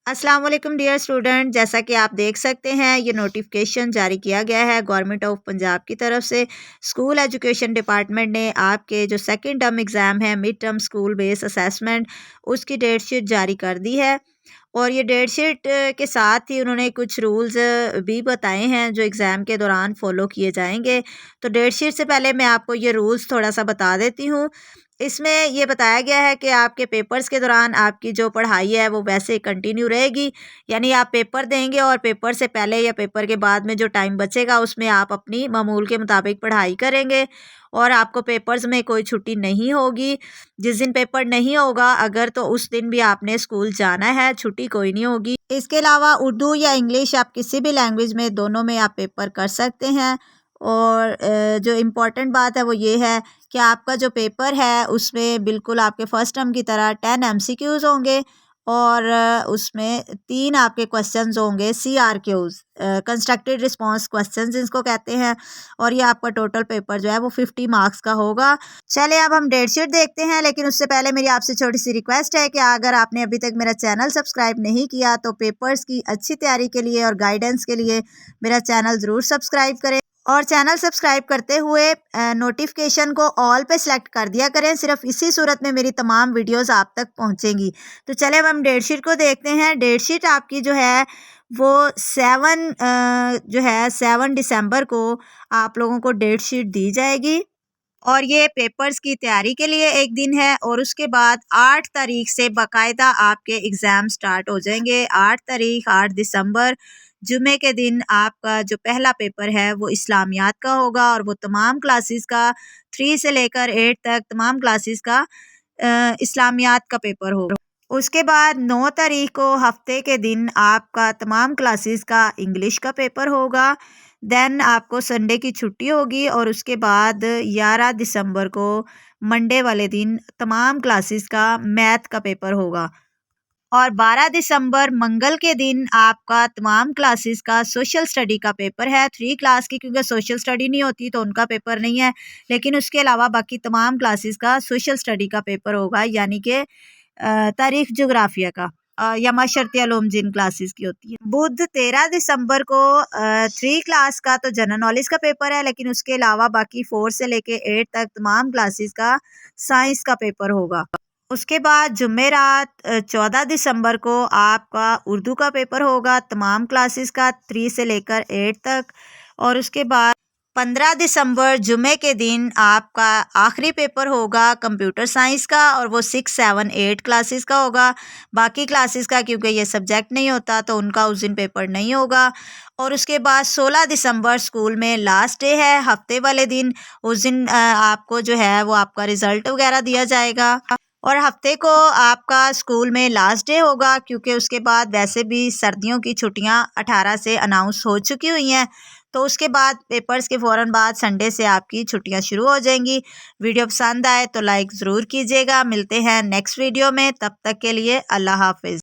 अस्सलाम वालेकुम dear student, जैसा कि आप देख सकते हैं ये नोटिफिकेशन जारी किया गया है गवर्नमेंट ऑफ पंजाब की तरफ से। स्कूल एजुकेशन डिपार्टमेंट ने आपके जो सेकंड टर्म एग्ज़ाम है mid term school base assessment उसकी डेट शीट जारी कर दी है। और ये डेट शीट के साथ ही उन्होंने कुछ रूल्स भी बताए हैं जो एग्ज़ाम के दौरान फॉलो किए जाएंगे। तो डेट शीट से पहले मैं आपको ये रूल्स थोड़ा सा बता देती हूँ। इसमें ये बताया गया है कि आपके पेपर्स के दौरान आपकी जो पढ़ाई है वो वैसे कंटिन्यू रहेगी। यानी आप पेपर देंगे और पेपर से पहले या पेपर के बाद में जो टाइम बचेगा उसमें आप अपनी मामूल के मुताबिक पढ़ाई करेंगे। और आपको पेपर्स में कोई छुट्टी नहीं होगी। जिस दिन पेपर नहीं होगा अगर तो उस दिन भी आपने स्कूल जाना है, छुट्टी कोई नहीं होगी। इसके अलावा उर्दू या इंग्लिश आप किसी भी लैंग्वेज में दोनों में आप पेपर कर सकते हैं। और जो इम्पोर्टेंट बात है वो ये है कि आपका जो पेपर है उसमें बिल्कुल आपके फर्स्ट टर्म की तरह 10 एमसीक्यूज़ होंगे। और उसमें 3 आपके क्वेश्चंस होंगे सीआरक्यूज़, कंस्ट्रक्टेड रिस्पांस क्वेश्चंस जिसको कहते हैं। और ये आपका टोटल पेपर जो है वो 50 मार्क्स का होगा। चलिए अब हम डेट शीट देखते हैं, लेकिन उससे पहले मेरी आपसे छोटी सी रिक्वेस्ट है कि अगर आपने अभी तक मेरा चैनल सब्सक्राइब नहीं किया तो पेपर्स की अच्छी तैयारी के लिए और गाइडेंस के लिए मेरा चैनल ज़रूर सब्सक्राइब करें। और चैनल सब्सक्राइब करते हुए नोटिफिकेशन को ऑल पे सेलेक्ट कर दिया करें। सिर्फ इसी सूरत में मेरी तमाम वीडियोस आप तक पहुंचेंगी। तो चले अब हम डेट शीट को देखते हैं। डेट शीट आपकी जो है वो 7 दिसंबर को आप लोगों को डेट शीट दी जाएगी। और ये पेपर्स की तैयारी के लिए एक दिन है। और उसके बाद 8 तारीख से बाकायदा आपके एग्ज़ाम स्टार्ट हो जाएंगे। 8 तारीख 8 दिसंबर जुमे के दिन आपका जो पहला पेपर है वो इस्लामियात का होगा। और वो तमाम क्लासेस का 3 से लेकर 8 तक तमाम क्लासेस का इस्लामियात का पेपर होगा। उसके बाद 9 तारीख को हफ्ते के दिन आपका तमाम क्लासेस का इंग्लिश का पेपर होगा। देन आपको संडे की छुट्टी होगी। और उसके बाद 11 दिसंबर को मंडे वाले दिन तमाम क्लासेस का मैथ का पेपर होगा। और 12 दिसंबर मंगल के दिन आपका तमाम क्लासेस का सोशल स्टडी का पेपर है। 3 क्लास की क्योंकि सोशल स्टडी नहीं होती तो उनका पेपर नहीं है, लेकिन उसके अलावा बाकी तमाम क्लासेस का सोशल स्टडी का पेपर होगा। यानी कि तारीख जोग्राफिया का या माशरती उलूम जिन क्लासेस की होती है। बुध 13 दिसंबर को 3 क्लास का तो जनरल नॉलेज का पेपर है, लेकिन उसके अलावा बाकी 4 से लेके 8 तक तमाम क्लासेस का साइंस का पेपर होगा। उसके बाद जुमेरात 14 दिसंबर को आपका उर्दू का पेपर होगा तमाम क्लासेस का 3 से लेकर 8 तक। और उसके बाद 15 दिसंबर जुमे के दिन आपका आखिरी पेपर होगा कंप्यूटर साइंस का। और वो 6, 7, 8 क्लासेस का होगा। बाकी क्लासेस का क्योंकि ये सब्जेक्ट नहीं होता तो उनका उस दिन पेपर नहीं होगा। और उसके बाद 16 दिसंबर स्कूल में लास्ट डे है, हफ्ते वाले दिन। उस दिन आपको जो है वो आपका रिज़ल्ट वगैरह दिया जाएगा। और हफ्ते को आपका स्कूल में लास्ट डे होगा क्योंकि उसके बाद वैसे भी सर्दियों की छुट्टियां 18 से अनाउंस हो चुकी हुई हैं। तो उसके बाद पेपर्स के फ़ौरन बाद संडे से आपकी छुट्टियां शुरू हो जाएंगी। वीडियो पसंद आए तो लाइक ज़रूर कीजिएगा। मिलते हैं नेक्स्ट वीडियो में, तब तक के लिए अल्लाह हाफिज़।